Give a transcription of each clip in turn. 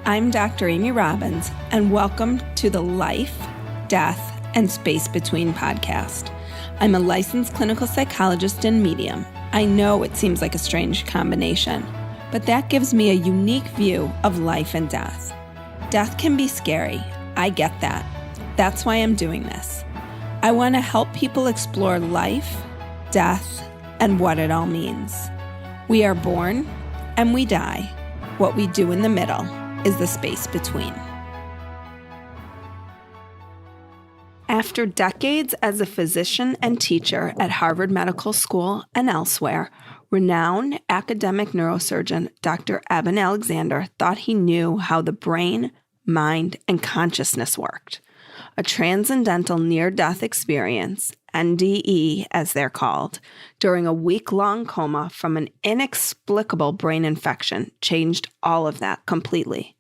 I'm Dr. Amy Robbins, and welcome to the Life, Death, and Space Between podcast. I'm a licensed clinical psychologist and medium. I know it seems like a strange combination, but that gives me a unique view of life and death. Death can be scary. I get that. That's why I'm doing this. I want to help people explore life, death, and what it all means. We are born and we die. What we do in the middle is the space between. After decades as a physician and teacher at Harvard Medical School and elsewhere, renowned academic neurosurgeon Dr. Eben Alexander thought he knew how the brain, mind, and consciousness worked. A transcendental near-death experience, NDE as they're called, during a week-long coma from an inexplicable brain infection changed all of that completely.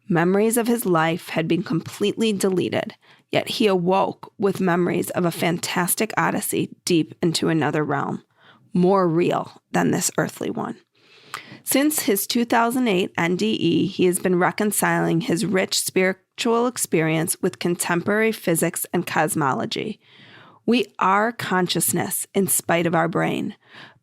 Memories of his life had been completely deleted, yet he awoke with memories of a fantastic odyssey deep into another realm, more real than this earthly one. Since his 2008 NDE, he has been reconciling his rich spiritual experience with contemporary physics and cosmology. We are consciousness in spite of our brain.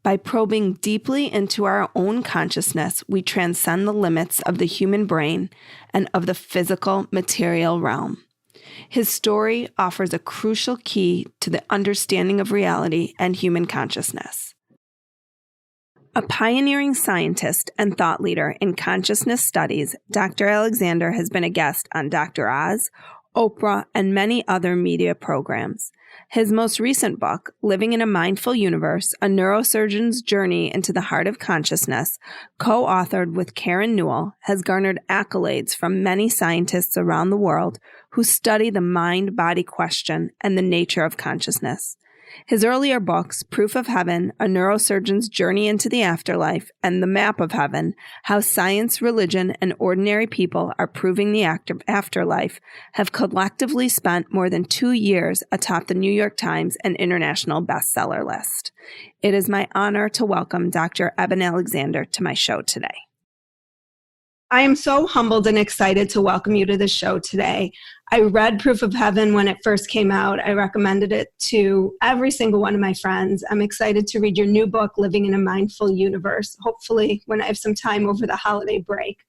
By probing deeply into our own consciousness, we transcend the limits of the human brain and of the physical material realm. His story offers a crucial key to the understanding of reality and human consciousness. A pioneering scientist and thought leader in consciousness studies, Dr. Alexander has been a guest on Dr. Oz, Oprah, and many other media programs. His most recent book, Living in a Mindful Universe, A Neurosurgeon's Journey into the Heart of Consciousness, co-authored with Karen Newell, has garnered accolades from many scientists around the world who study the mind-body question and the nature of consciousness. His earlier books, Proof of Heaven, A Neurosurgeon's Journey into the Afterlife, and The Map of Heaven, How Science, Religion, and Ordinary People Are Proving the Afterlife, have collectively spent more than 2 years atop the New York Times and international bestseller list. It is my honor to welcome Dr. Eben Alexander to my show today. I am so humbled and excited to welcome you to the show today. I read Proof of Heaven when it first came out. I recommended it to every single one of my friends. I'm excited to read your new book, Living in a Mindful Universe, hopefully when I have some time over the holiday break.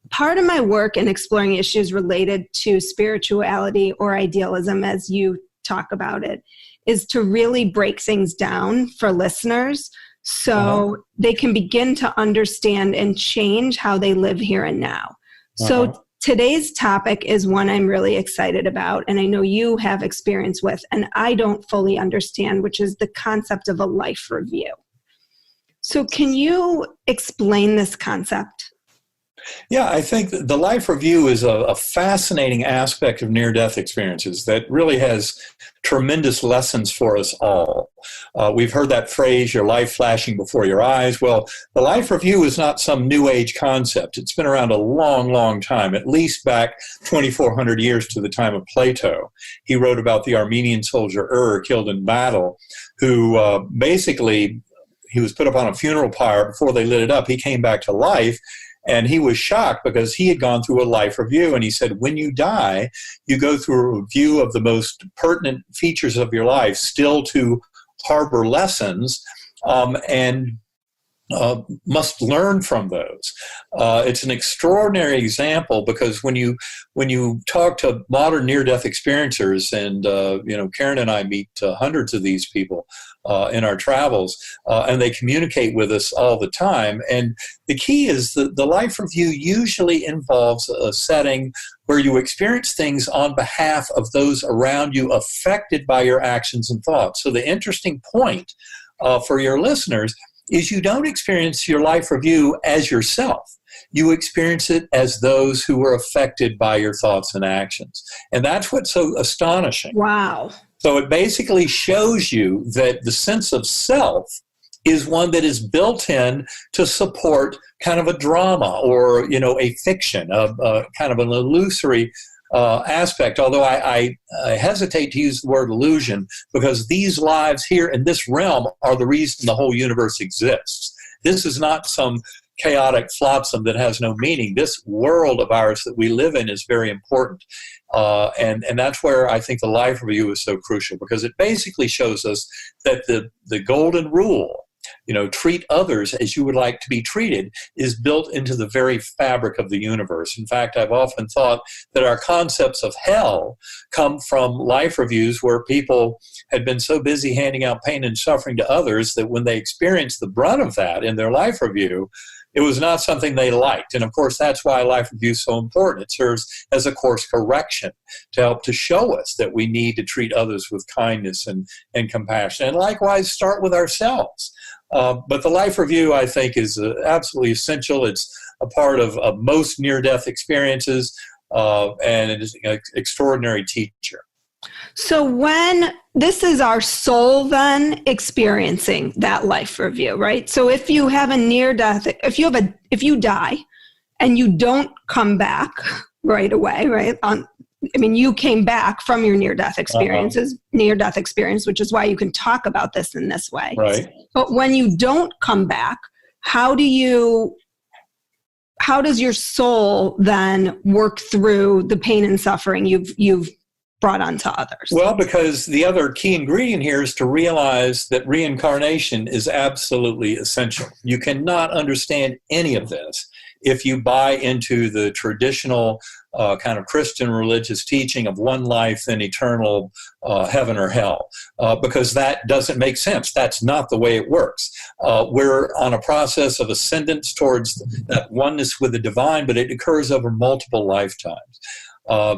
Part of my work in exploring issues related to spirituality or idealism, as you talk about it, is to really break things down for listeners so they can begin to understand and change how they live here and now. So today's topic is one I'm really excited about, and I know you have experience with, and I don't fully understand, which is the concept of a life review. So can you explain this concept? Yeah, I think the life review is a fascinating aspect of near-death experiences that really has tremendous lessons for us all. We've heard that phrase, your life flashing before your eyes. Well, the life review is not some new age concept. It's been around a long, long time, at least back 2,400 years to the time of Plato. He wrote about the Armenian soldier killed in battle, who basically, he was put up on a funeral pyre. Before they lit it up, he came back to life. And he was shocked because he had gone through a life review. And he said, when you die, you go through a review of the most pertinent features of your life, still to harbor lessons, and must learn from those. It's an extraordinary example because when you talk to modern near-death experiencers, and Karen and I meet hundreds of these people in our travels, and they communicate with us all the time. And the key is that the life review usually involves a setting where you experience things on behalf of those around you affected by your actions and thoughts. So the interesting point for your listeners is you don't experience your life review as yourself. You experience it as those who were affected by your thoughts and actions. And that's what's so astonishing. Wow. So it basically shows you that the sense of self is one that is built in to support kind of a drama or, a fiction, kind of an illusory aspect, although I hesitate to use the word illusion, because these lives here in this realm are the reason the whole universe exists. This is not some chaotic flotsam that has no meaning. This world of ours that we live in is very important. And that's where I think the life review is so crucial, because it basically shows us that the golden rule, treat others as you would like to be treated, is built into the very fabric of the universe. In fact, I've often thought that our concepts of hell come from life reviews where people had been so busy handing out pain and suffering to others that when they experienced the brunt of that in their life review, it was not something they liked. And of course, that's why life review is so important. It serves as a course correction to help to show us that we need to treat others with kindness and compassion. And likewise, start with ourselves. But the life review, I think, is absolutely essential. It's a part of most near-death experiences, and it is an extraordinary teacher. So when this is our soul then experiencing that life review, right? So if you have a near-death, if you die and you don't come back right away, right? You came back from your neardeath experiences, near-death experience, which is why you can talk about this in this way. Right. But when you don't come back, how does your soul then work through the pain and suffering you've brought onto others? Well, because the other key ingredient here is to realize that reincarnation is absolutely essential. You cannot understand any of this if you buy into the traditional kind of Christian religious teaching of one life, then eternal heaven or hell, because that doesn't make sense. That's not the way it works. We're on a process of ascendance towards that oneness with the divine, but it occurs over multiple lifetimes.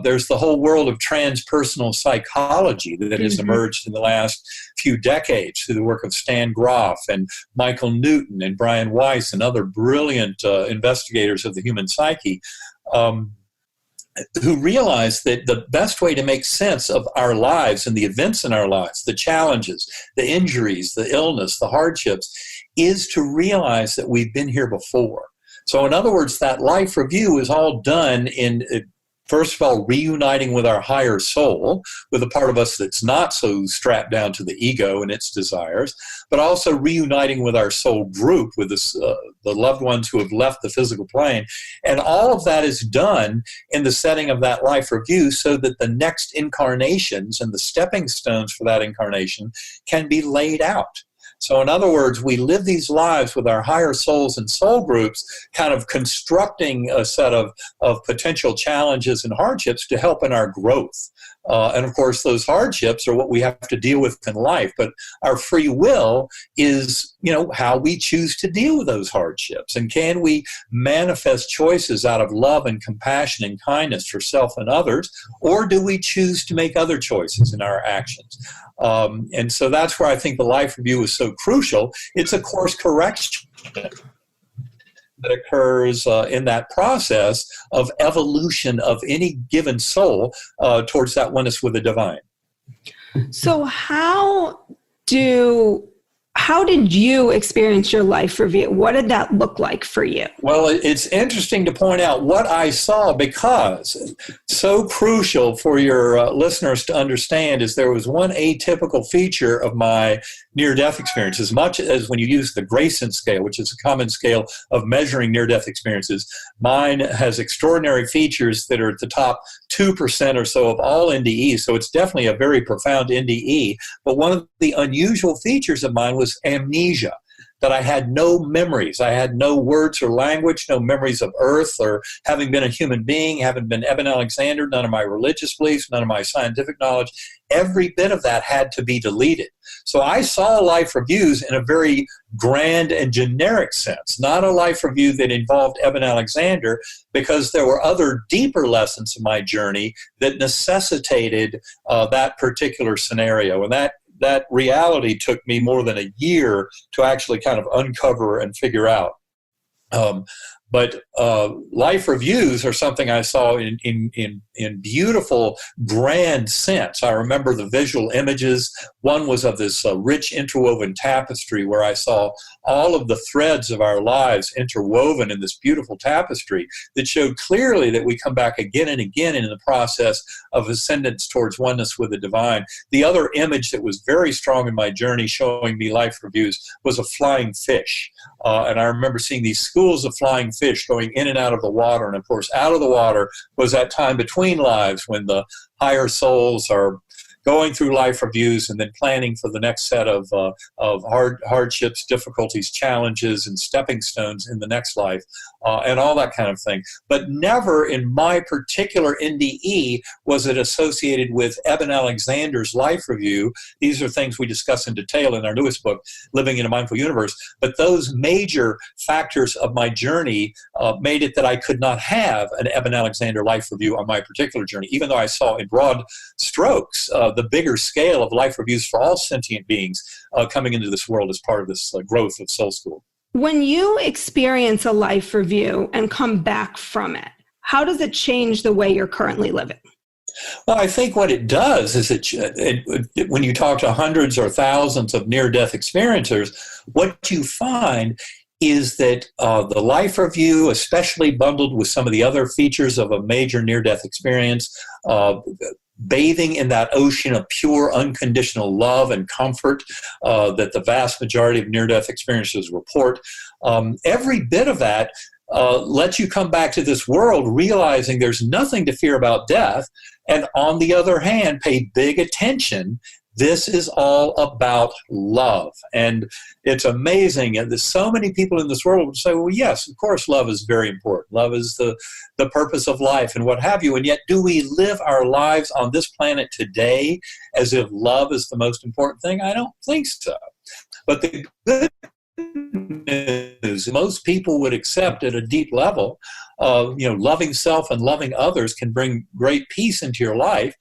There's the whole world of transpersonal psychology that has emerged in the last few decades through the work of Stan Grof and Michael Newton and Brian Weiss and other brilliant investigators of the human psyche, who realize that the best way to make sense of our lives and the events in our lives, the challenges, the injuries, the illness, the hardships, is to realize that we've been here before. So in other words, that life review is all done in first of all, reuniting with our higher soul, with a part of us that's not so strapped down to the ego and its desires, but also reuniting with our soul group, with the loved ones who have left the physical plane. And all of that is done in the setting of that life review so that the next incarnations and the stepping stones for that incarnation can be laid out. So in other words, we live these lives with our higher souls and soul groups kind of constructing a set of potential challenges and hardships to help in our growth. And of course, those hardships are what we have to deal with in life. But our free will is, how we choose to deal with those hardships. And can we manifest choices out of love and compassion and kindness for self and others? Or do we choose to make other choices in our actions? And so that's where I think the life review is so crucial. It's a course correction that occurs in that process of evolution of any given soul towards that oneness with the divine. So how did you experience your life review? What did that look like for you? Well, it's interesting to point out what I saw, because so crucial for your listeners to understand is there was one atypical feature of my near-death experience. As much as when you use the Grayson scale, which is a common scale of measuring near-death experiences, mine has extraordinary features that are at the top 2% or so of all NDEs, so it's definitely a very profound NDE. But one of the unusual features of mine was amnesia, that I had no memories. I had no words or language, no memories of Earth or having been a human being, having been Eben Alexander, none of my religious beliefs, none of my scientific knowledge. Every bit of that had to be deleted. So I saw life reviews in a very grand and generic sense, not a life review that involved Eben Alexander, because there were other deeper lessons in my journey that necessitated that particular scenario. And that reality took me more than a year to actually kind of uncover and figure out. But life reviews are something I saw in beautiful, grand sense. I remember the visual images. One was of this rich interwoven tapestry where I saw all of the threads of our lives interwoven in this beautiful tapestry that showed clearly that we come back again and again in the process of ascendance towards oneness with the divine. The other image that was very strong in my journey showing me life reviews was a flying fish. And I remember seeing these schools of flying fish going in and out of the water. And of course, out of the water was that time between lives when the higher souls are going through life reviews and then planning for the next set of hardships, difficulties, challenges, and stepping stones in the next life, and all that kind of thing. But never in my particular NDE was it associated with Eben Alexander's life review. These are things we discuss in detail in our newest book, Living in a Mindful Universe. But those major factors of my journey made it that I could not have an Eben Alexander life review on my particular journey, even though I saw in broad strokes the bigger scale of life reviews for all sentient beings coming into this world as part of this growth of Soul School. When you experience a life review and come back from it, how does it change the way you're currently living? Well, I think what it does is when you talk to hundreds or thousands of near-death experiencers, what you find is that the life review, especially bundled with some of the other features of a major near-death experience, bathing in that ocean of pure, unconditional love and comfort that the vast majority of near-death experiences report. Every bit of that lets you come back to this world realizing there's nothing to fear about death, and on the other hand, pay big attention. This is all about love. And it's amazing. And there's so many people in this world who say, well, yes, of course, love is very important. Love is the purpose of life and what have you. And yet, do we live our lives on this planet today as if love is the most important thing? I don't think so. But the good news, most people would accept at a deep level, loving self and loving others can bring great peace into your life.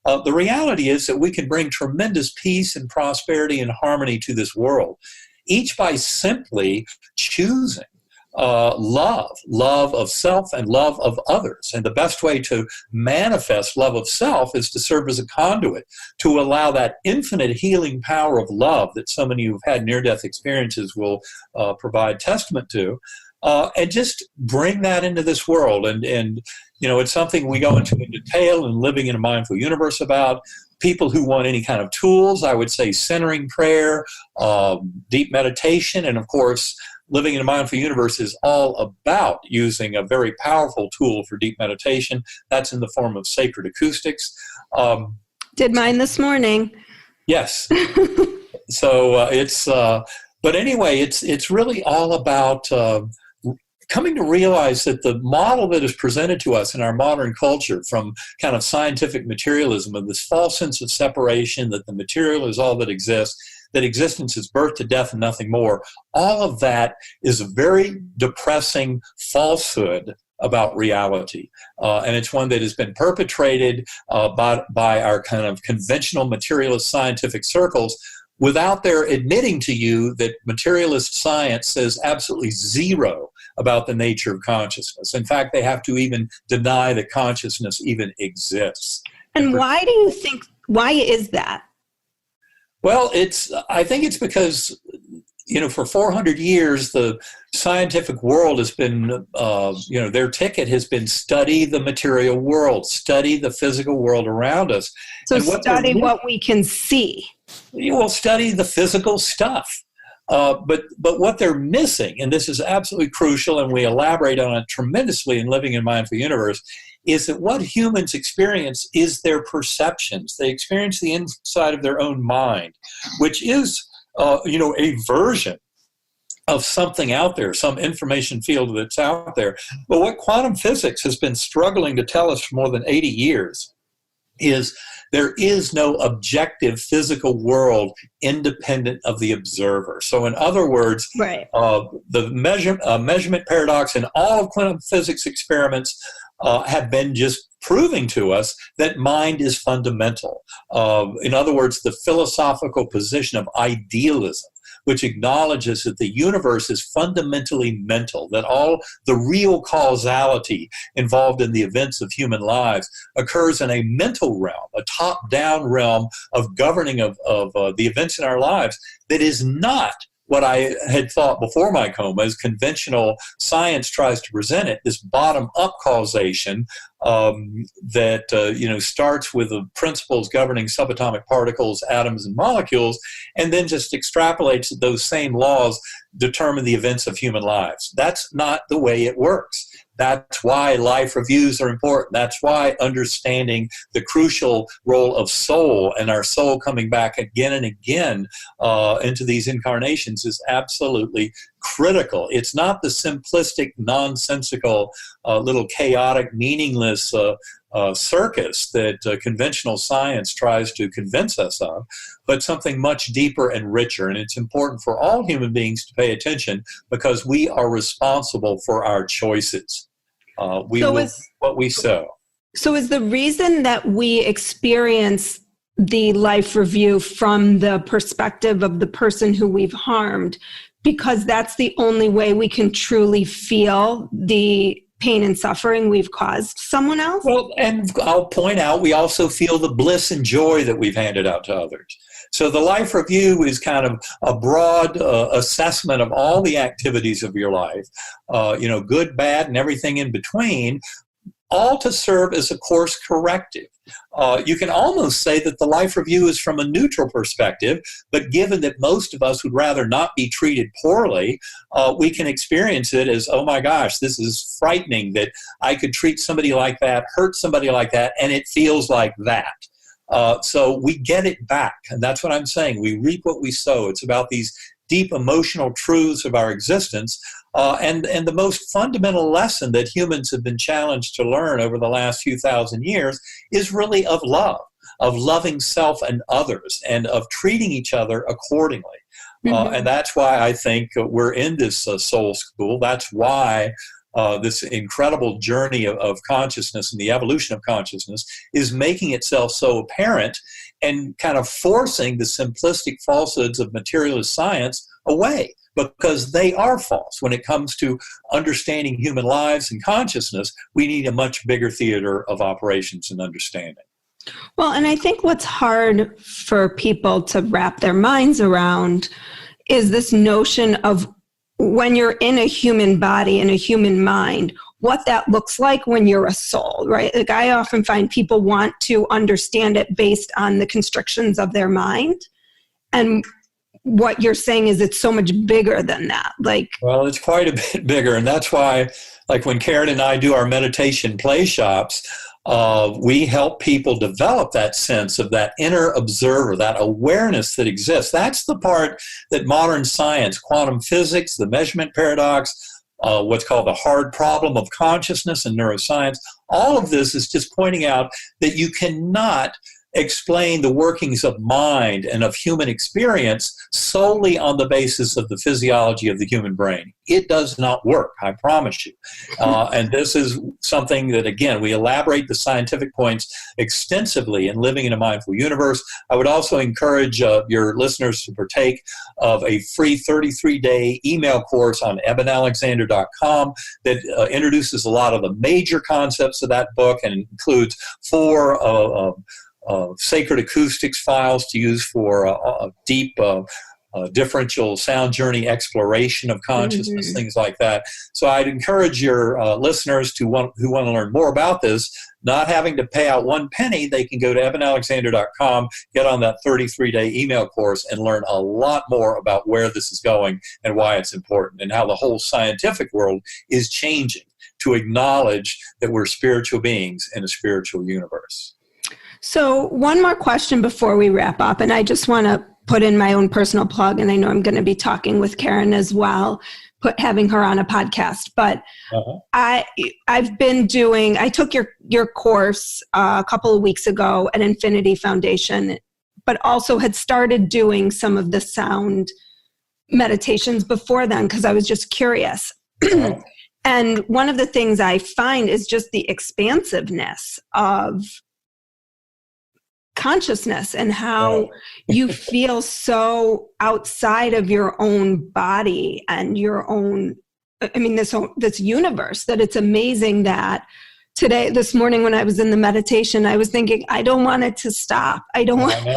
The reality is that we can bring tremendous peace and prosperity and harmony to this world, each by simply choosing love of self and love of others. And the best way to manifest love of self is to serve as a conduit, to allow that infinite healing power of love that so many who've had near-death experiences will provide testament to, and just bring that into this world. And it's something we go into in detail in Living in a Mindful Universe about. People who want any kind of tools, I would say centering prayer, deep meditation, and of course, Living in a Mindful Universe is all about using a very powerful tool for deep meditation. That's in the form of sacred acoustics. Did mine this morning. Yes. So but anyway, it's really all about coming to realize that the model that is presented to us in our modern culture from kind of scientific materialism of this false sense of separation, that the material is all that exists, that existence is birth to death and nothing more, all of that is a very depressing falsehood about reality. And it's one that has been perpetrated by our kind of conventional materialist scientific circles without their admitting to you that materialist science says absolutely zero about the nature of consciousness. In fact, they have to even deny that consciousness even exists. And why is that? Well, I think it's because, for 400 years, the scientific world has been, their ticket has been study the material world, study the physical world around us. So study what we can see. You will study the physical stuff. But what they're missing, and this is absolutely crucial, and we elaborate on it tremendously in Living in a Mindful Universe, is that what humans experience is their perceptions. They experience the inside of their own mind, which is, a version of something out there, some information field that's out there. But what quantum physics has been struggling to tell us for more than 80 years is there is no objective physical world independent of the observer. So in other words, right. The measurement paradox in all of quantum physics experiments have been just proving to us that mind is fundamental. In other words, the philosophical position of idealism, which acknowledges that the universe is fundamentally mental, that all the real causality involved in the events of human lives occurs in a mental realm, a top-down realm of governing of the events in our lives that is not what I had thought before my coma, as conventional science tries to present it, this bottom-up causation that starts with the principles governing subatomic particles, atoms, and molecules, and then just extrapolates that those same laws determine the events of human lives. That's not the way it works. That's why life reviews are important. That's why understanding the crucial role of soul and our soul coming back again and again into these incarnations is absolutely critical. It's not the simplistic, nonsensical, little chaotic, meaningless circus that conventional science tries to convince us of, but something much deeper and richer. And it's important for all human beings to pay attention because we are responsible for our choices. What we sow. So is the reason that we experience the life review from the perspective of the person who we've harmed because that's the only way we can truly feel the pain and suffering we've caused someone else? Well, and I'll point out, we also feel the bliss and joy that we've handed out to others. So the life review is kind of a broad assessment of all the activities of your life, good, bad, and everything in between, all to serve as a course corrective. You can almost say that the life review is from a neutral perspective, but given that most of us would rather not be treated poorly, we can experience it as, oh my gosh, this is frightening that I could treat somebody like that, hurt somebody like that, and it feels like that. So we get it back, and that's what I'm saying. We reap what we sow. It's about these deep emotional truths of our existence, and the most fundamental lesson that humans have been challenged to learn over the last few thousand years is really of love, of loving self and others, and of treating each other accordingly. And that's why I think we're in this soul school. That's why this incredible journey of consciousness and the evolution of consciousness is making itself so apparent and kind of forcing the simplistic falsehoods of materialist science away, because they are false. When it comes to understanding human lives and consciousness, we need a much bigger theater of operations and understanding. Well, and I think what's hard for people to wrap their minds around is this notion of when you're in a human body and a human mind, what that looks like when you're a soul, right? Like I often find people want to understand it based on the constrictions of their mind. And what you're saying is it's so much bigger than that. Well, it's quite a bit bigger. And that's why, like when Karen and I do our meditation play shops, we help people develop that sense of that inner observer, that awareness that exists. That's the part that modern science, quantum physics, the measurement paradox, what's called the hard problem of consciousness and neuroscience, all of this is just pointing out that you cannot explain the workings of mind and of human experience solely on the basis of the physiology of the human brain. It does not work, I promise you. And this is something that, again, we elaborate the scientific points extensively in Living in a Mindful Universe. I would also encourage your listeners to partake of a free 33-day email course on ebenalexander.com that introduces a lot of the major concepts of that book and includes 4 sacred acoustics files to use for deep differential sound journey exploration of consciousness, things like that. So I'd encourage your listeners who want to learn more about this, not having to pay out 1 penny, they can go to ebenalexander.com, get on that 33-day email course, and learn a lot more about where this is going and why it's important and how the whole scientific world is changing to acknowledge that we're spiritual beings in a spiritual universe. So one more question before we wrap up, and I just want to put in my own personal plug, and I know I'm going to be talking with Karen as well, having her on a podcast. But I took your course a couple of weeks ago at Infinity Foundation, but also had started doing some of the sound meditations before then because I was just curious. And one of the things I find is just the expansiveness of consciousness and how you feel so outside of your own body and your own, I mean, this universe, that it's amazing that this morning when I was in the meditation, I was thinking, I don't want it to stop. I don't want to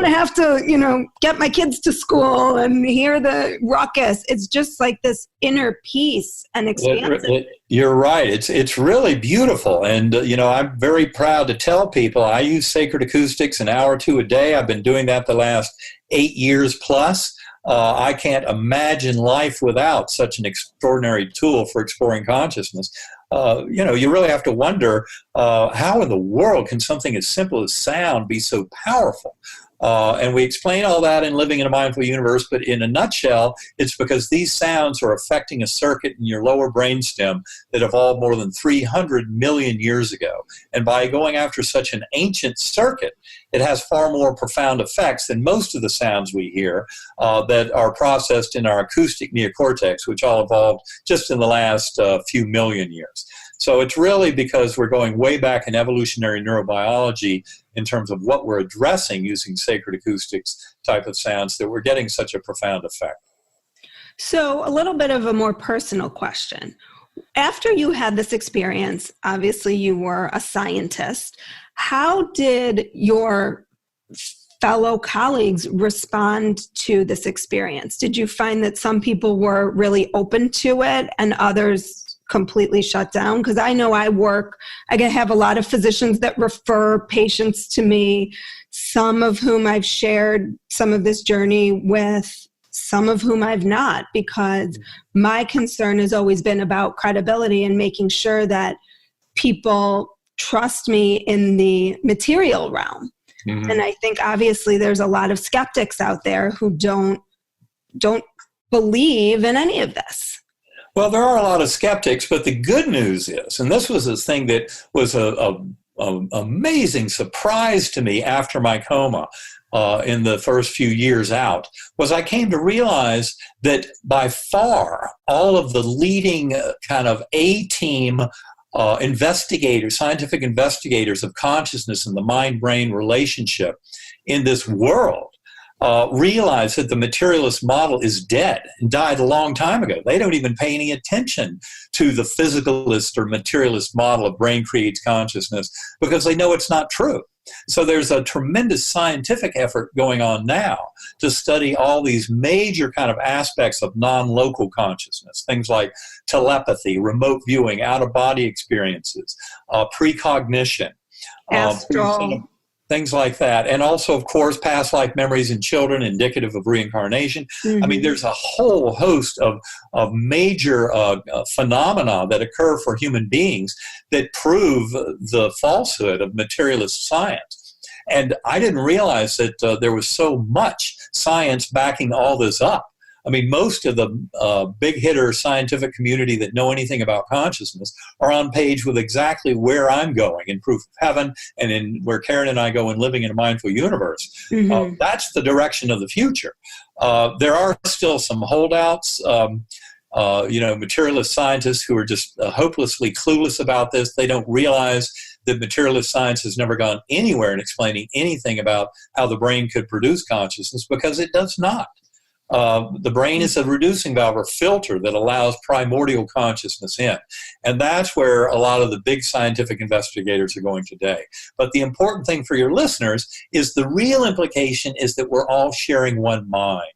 have to, get my kids to school and hear the ruckus. It's just like this inner peace and expansive. You're right. It's really beautiful. And, I'm very proud to tell people I use sacred acoustics an hour or two a day. I've been doing that the last 8 years plus. I can't imagine life without such an extraordinary tool for exploring consciousness. You really have to wonder, how in the world can something as simple as sound be so powerful? And we explain all that in Living in a Mindful Universe, but in a nutshell, it's because these sounds are affecting a circuit in your lower brainstem that evolved more than 300 million years ago. And by going after such an ancient circuit, it has far more profound effects than most of the sounds we hear that are processed in our acoustic neocortex, which all evolved just in the last few million years. So it's really because we're going way back in evolutionary neurobiology in terms of what we're addressing using sacred acoustics type of sounds that we're getting such a profound effect. So a little bit of a more personal question. After you had this experience, obviously you were a scientist. How did your fellow colleagues respond to this experience? Did you find that some people were really open to it and others completely shut down? Because I know I have a lot of physicians that refer patients to me, some of whom I've shared some of this journey with, some of whom I've not, because my concern has always been about credibility and making sure that people trust me in the material realm. Mm-hmm. And I think obviously there's a lot of skeptics out there who don't believe in any of this. Well, there are a lot of skeptics, but the good news is, and this was a thing that was an amazing surprise to me after my coma in the first few years out, was I came to realize that by far all of the leading kind of A-team investigators, scientific investigators of consciousness and the mind-brain relationship in this world realize that the materialist model is dead and died a long time ago. They don't even pay any attention to the physicalist or materialist model of brain creates consciousness because they know it's not true. So there's a tremendous scientific effort going on now to study all these major kind of aspects of non-local consciousness, things like telepathy, remote viewing, out-of-body experiences, precognition, astral. Things like that. And also, of course, past life memories in children indicative of reincarnation. Mm-hmm. I mean, there's a whole host of major phenomena that occur for human beings that prove the falsehood of materialist science. And I didn't realize that there was so much science backing all this up. I mean, most of the big hitter scientific community that know anything about consciousness are on page with exactly where I'm going in Proof of Heaven and in where Karen and I go in Living in a Mindful Universe. Mm-hmm. That's the direction of the future. There are still some holdouts, materialist scientists who are just hopelessly clueless about this. They don't realize that materialist science has never gone anywhere in explaining anything about how the brain could produce consciousness because it does not. The brain is a reducing valve or filter that allows primordial consciousness in. And that's where a lot of the big scientific investigators are going today. But the important thing for your listeners is the real implication is that we're all sharing one mind.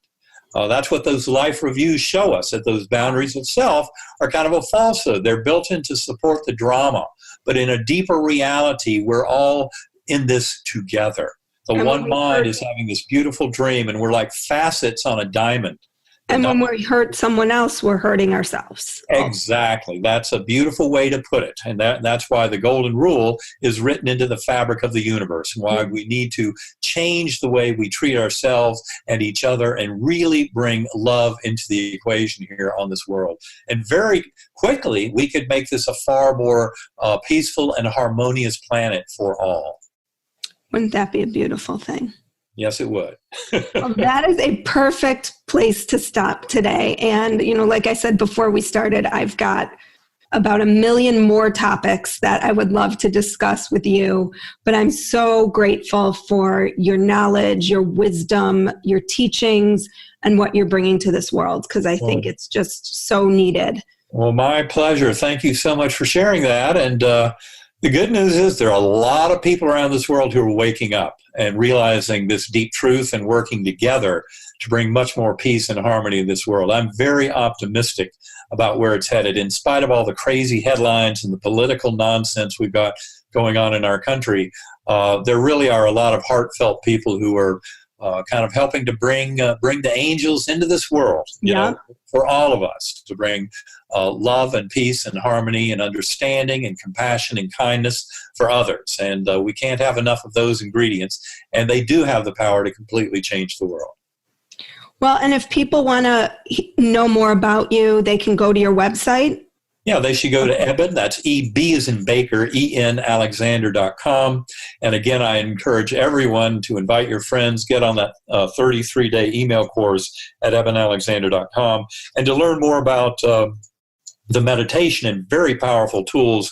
That's what those life reviews show us, that those boundaries of self are kind of a falsehood. They're built in to support the drama. But in a deeper reality, we're all in this together. The one mind is having this beautiful dream, and we're like facets on a diamond. And when we hurt someone else, we're hurting ourselves. Exactly. That's a beautiful way to put it. And that's why the golden rule is written into the fabric of the universe, and why we need to change the way we treat ourselves and each other and really bring love into the equation here on this world. And very quickly, we could make this a far more peaceful and harmonious planet for all. Wouldn't that be a beautiful thing? Yes, it would. Well, that is a perfect place to stop today. And, like I said before we started, I've got about a million more topics that I would love to discuss with you. But I'm so grateful for your knowledge, your wisdom, your teachings, and what you're bringing to this world, because I think it's just so needed. Well, my pleasure. Thank you so much for sharing that. And the good news is there are a lot of people around this world who are waking up and realizing this deep truth and working together to bring much more peace and harmony in this world. I'm very optimistic about where it's headed. In spite of all the crazy headlines and the political nonsense we've got going on in our country, there really are a lot of heartfelt people who are kind of helping to bring the angels into this world, you know, for all of us, to bring love and peace and harmony and understanding and compassion and kindness for others. And we can't have enough of those ingredients. And they do have the power to completely change the world. Well, and if people want to know more about you, they can go to your website. Yeah, they should go to Eben, that's E-B as in Baker, ENAlexander.com. And again, I encourage everyone to invite your friends, get on that 33-day email course at EbenAlexander.com. And to learn more about the meditation and very powerful tools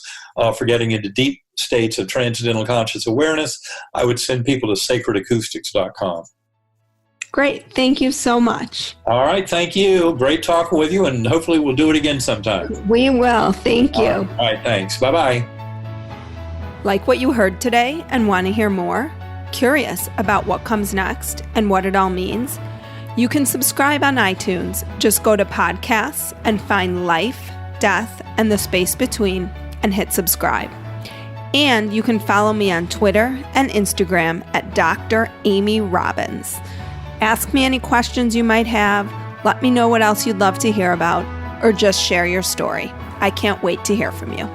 for getting into deep states of transcendental conscious awareness, I would send people to sacredacoustics.com. Great. Thank you so much. All right. Thank you. Great talking with you, and hopefully we'll do it again sometime. We will. Thank you. All right. Thanks. Bye-bye. Like what you heard today and want to hear more? Curious about what comes next and what it all means? You can subscribe on iTunes. Just go to podcasts and find Life, Death, and the Space Between and hit subscribe. And you can follow me on Twitter and Instagram at Dr. Amy Robbins. Ask me any questions you might have, let me know what else you'd love to hear about, or just share your story. I can't wait to hear from you.